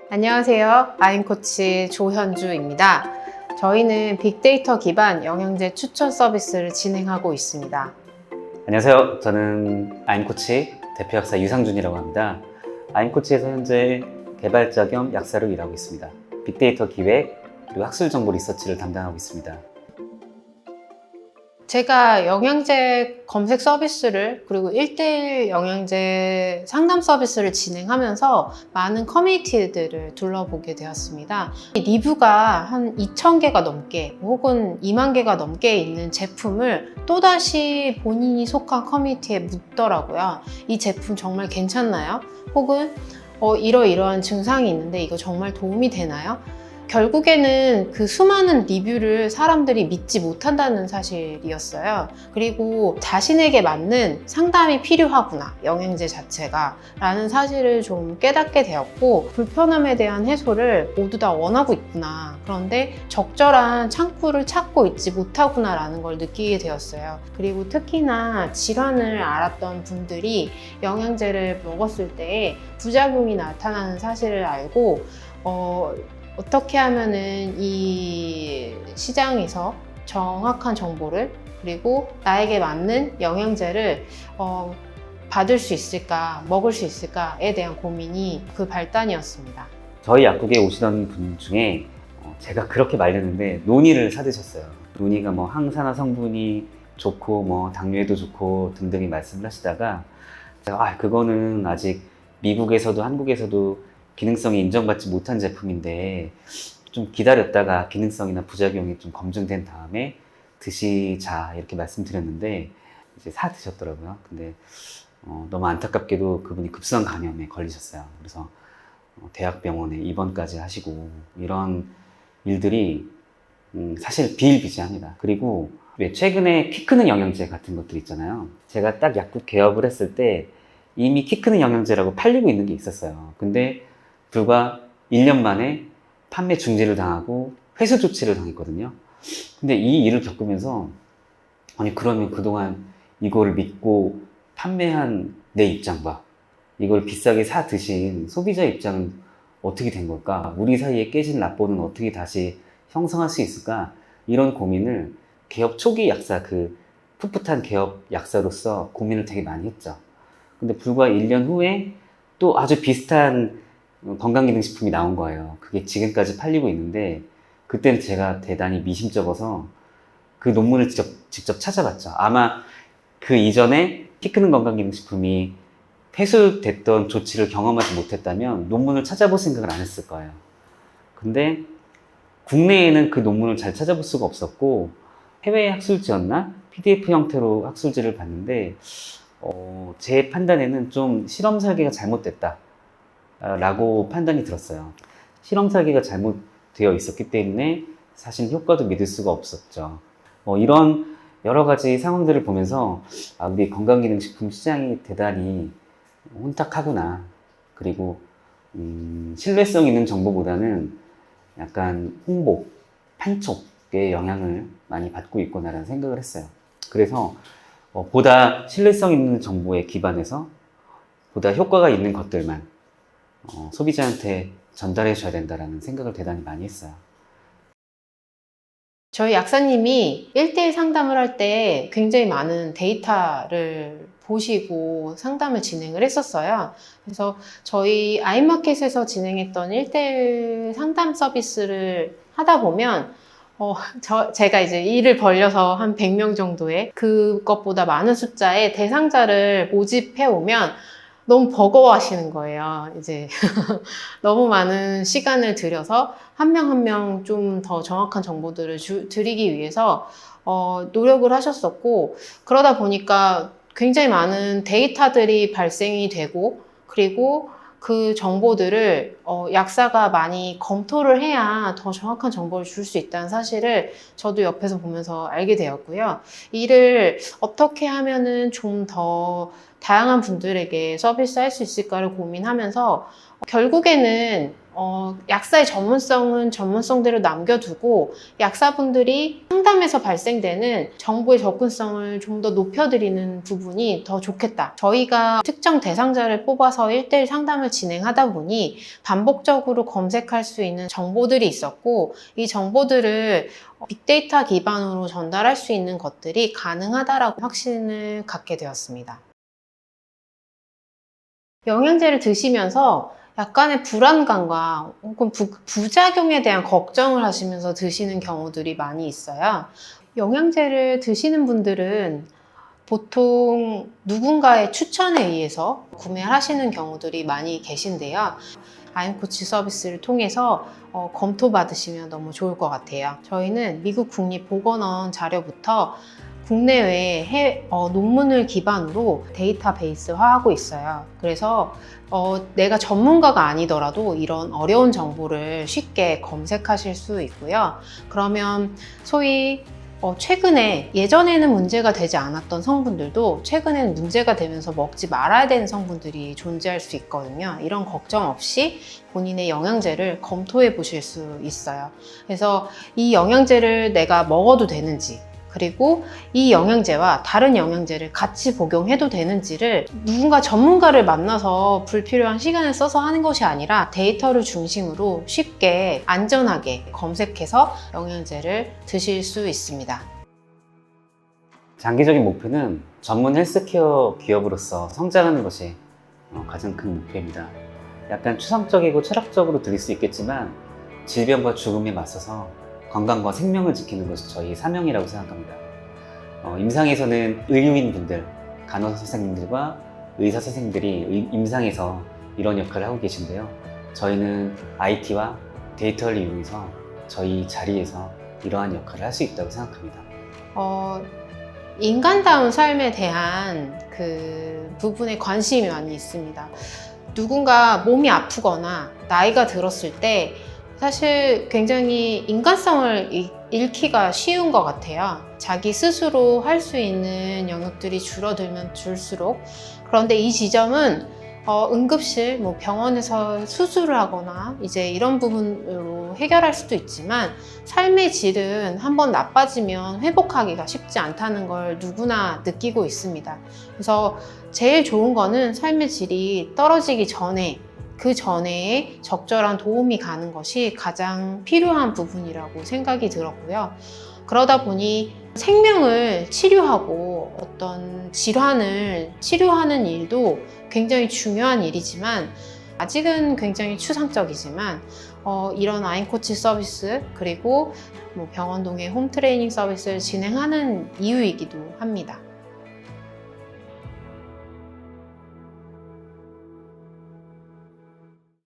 안녕하세요. 아임코치 조현주입니다. 저희는 빅데이터 기반 영양제 추천 서비스를 진행하고 있습니다. 안녕하세요. 저는 아임코치 대표약사 유상준이라고 합니다. 아임코치에서 현재 개발자 겸 약사로 일하고 있습니다. 빅데이터 기획 그리고 학술 정보 리서치를 담당하고 있습니다. 제가 영양제 검색 서비스를 그리고 1대1 영양제 상담 서비스를 진행하면서 많은 커뮤니티들을 둘러보게 되었습니다. 리뷰가 한 2,000개가 넘게 혹은 2만 개가 넘게 있는 제품을 또다시 본인이 속한 커뮤니티에 묻더라고요. 이 제품 정말 괜찮나요? 혹은 이러이러한 증상이 있는데 이거 정말 도움이 되나요? 결국에는 그 수많은 리뷰를 사람들이 믿지 못한다는 사실이었어요. 그리고 자신에게 맞는 상담이 필요하구나, 영양제 자체가 라는 사실을 좀 깨닫게 되었고, 불편함에 대한 해소를 모두 다 원하고 있구나, 그런데 적절한 창구를 찾고 있지 못하구나 라는 걸 느끼게 되었어요. 그리고 특히나 질환을 앓았던 분들이 영양제를 먹었을 때 부작용이 나타나는 사실을 알고 어떻게 하면은 이 시장에서 정확한 정보를 그리고 나에게 맞는 영양제를 받을 수 있을까, 먹을 수 있을까에 대한 고민이 그 발단이었습니다. 저희 약국에 오시던 분 중에 제가 그렇게 말렸는데 논의를 사드셨어요. 논의가 항산화 성분이 좋고 당뇨에도 좋고 등등의 말씀을 하시다가 제가 그거는 아직 미국에서도 한국에서도 기능성이 인정받지 못한 제품인데 좀 기다렸다가 기능성이나 부작용이 좀 검증된 다음에 드시자 이렇게 말씀드렸는데 이제 사 드셨더라고요. 근데 너무 안타깝게도 그분이 급성 감염에 걸리셨어요. 그래서 대학병원에 입원까지 하시고 이런 일들이 사실 비일비재합니다. 그리고 왜 최근에 키 크는 영양제 같은 것들 있잖아요. 제가 딱 약국 개업을 했을 때 이미 키 크는 영양제라고 팔리고 있는 게 있었어요. 근데 불과 1년 만에 판매 중지를 당하고 회수 조치를 당했거든요. 근데 이 일을 겪으면서 그러면 그동안 이거를 믿고 판매한 내 입장과 이걸 비싸게 사 드신 소비자 입장은 어떻게 된 걸까? 우리 사이에 깨진 납보는 어떻게 다시 형성할 수 있을까? 이런 고민을 개업 초기 약사, 풋풋한 개업 약사로서 고민을 되게 많이 했죠. 근데 불과 1년 후에 또 아주 비슷한 건강기능식품이 나온 거예요. 그게 지금까지 팔리고 있는데 그때는 제가 대단히 미심쩍어서 그 논문을 직접 찾아봤죠. 아마 그 이전에 키 크는 건강기능식품이 회수됐던 조치를 경험하지 못했다면 논문을 찾아볼 생각을 안 했을 거예요. 근데 국내에는 그 논문을 잘 찾아볼 수가 없었고 해외 학술지였나? PDF 형태로 학술지를 봤는데 제 판단에는 좀 실험 설계가 잘못됐다 라고 판단이 들었어요. 실험 설계가 잘못되어 있었기 때문에 사실 효과도 믿을 수가 없었죠. 이런 여러 가지 상황들을 보면서 우리 건강기능식품 시장이 대단히 혼탁하구나. 그리고 신뢰성 있는 정보보다는 약간 홍보, 판촉의 영향을 많이 받고 있구나라는 생각을 했어요. 그래서 보다 신뢰성 있는 정보에 기반해서 보다 효과가 있는 것들만 소비자한테 전달해 줘야 된다는 생각을 대단히 많이 했어요. 저희 약사님이 1대1 상담을 할 때 굉장히 많은 데이터를 보시고 상담을 진행을 했었어요. 그래서 저희 아이마켓에서 진행했던 1대1 상담 서비스를 하다 보면 제가 이제 일을 벌려서 한 100명 정도의 그것보다 많은 숫자의 대상자를 모집해 오면 너무 버거워하시는 거예요. 이제 너무 많은 시간을 들여서 한 명 한 명 좀 더 정확한 정보들을 드리기 위해서 노력을 하셨었고, 그러다 보니까 굉장히 많은 데이터들이 발생이 되고, 그리고 그 정보들을 약사가 많이 검토를 해야 더 정확한 정보를 줄 수 있다는 사실을 저도 옆에서 보면서 알게 되었고요. 이를 어떻게 하면은 좀 더 다양한 분들에게 서비스할 수 있을까를 고민하면서 결국에는 약사의 전문성은 전문성대로 남겨두고 약사분들이 상담에서 발생되는 정보의 접근성을 좀 더 높여드리는 부분이 더 좋겠다. 저희가 특정 대상자를 뽑아서 1대1 상담을 진행하다 보니 반복적으로 검색할 수 있는 정보들이 있었고, 이 정보들을 빅데이터 기반으로 전달할 수 있는 것들이 가능하다라고 확신을 갖게 되었습니다. 영양제를 드시면서 약간의 불안감과 혹은 부작용에 대한 걱정을 하시면서 드시는 경우들이 많이 있어요. 영양제를 드시는 분들은 보통 누군가의 추천에 의해서 구매를 하시는 경우들이 많이 계신데요. 아임코치 서비스를 통해서 검토받으시면 너무 좋을 것 같아요. 저희는 미국 국립보건원 자료부터 국내외 논문을 기반으로 데이터베이스화하고 있어요. 그래서 내가 전문가가 아니더라도 이런 어려운 정보를 쉽게 검색하실 수 있고요. 그러면 소위 최근에 예전에는 문제가 되지 않았던 성분들도 최근에는 문제가 되면서 먹지 말아야 되는 성분들이 존재할 수 있거든요. 이런 걱정 없이 본인의 영양제를 검토해 보실 수 있어요. 그래서 이 영양제를 내가 먹어도 되는지, 그리고 이 영양제와 다른 영양제를 같이 복용해도 되는지를 누군가 전문가를 만나서 불필요한 시간을 써서 하는 것이 아니라 데이터를 중심으로 쉽게 안전하게 검색해서 영양제를 드실 수 있습니다. 장기적인 목표는 전문 헬스케어 기업으로서 성장하는 것이 가장 큰 목표입니다. 약간 추상적이고 철학적으로 들릴 수 있겠지만 질병과 죽음에 맞서서 건강과 생명을 지키는 것이 저희 사명이라고 생각합니다. 임상에서는 의료인분들, 간호사 선생님들과 의사 선생님들이 임상에서 이런 역할을 하고 계신데요. 저희는 IT와 데이터를 이용해서 저희 자리에서 이러한 역할을 할 수 있다고 생각합니다. 인간다운 삶에 대한 그 부분에 관심이 많이 있습니다. 누군가 몸이 아프거나 나이가 들었을 때 사실 굉장히 인간성을 잃기가 쉬운 것 같아요. 자기 스스로 할 수 있는 영역들이 줄어들면 줄수록. 그런데 이 지점은 응급실, 병원에서 수술을 하거나 이제 이런 부분으로 해결할 수도 있지만 삶의 질은 한번 나빠지면 회복하기가 쉽지 않다는 걸 누구나 느끼고 있습니다. 그래서 제일 좋은 거는 삶의 질이 떨어지기 전에 그 전에 적절한 도움이 가는 것이 가장 필요한 부분이라고 생각이 들었고요. 그러다 보니 생명을 치료하고 어떤 질환을 치료하는 일도 굉장히 중요한 일이지만 아직은 굉장히 추상적이지만 이런 아임코치 서비스 그리고 병원동의 홈트레이닝 서비스를 진행하는 이유이기도 합니다.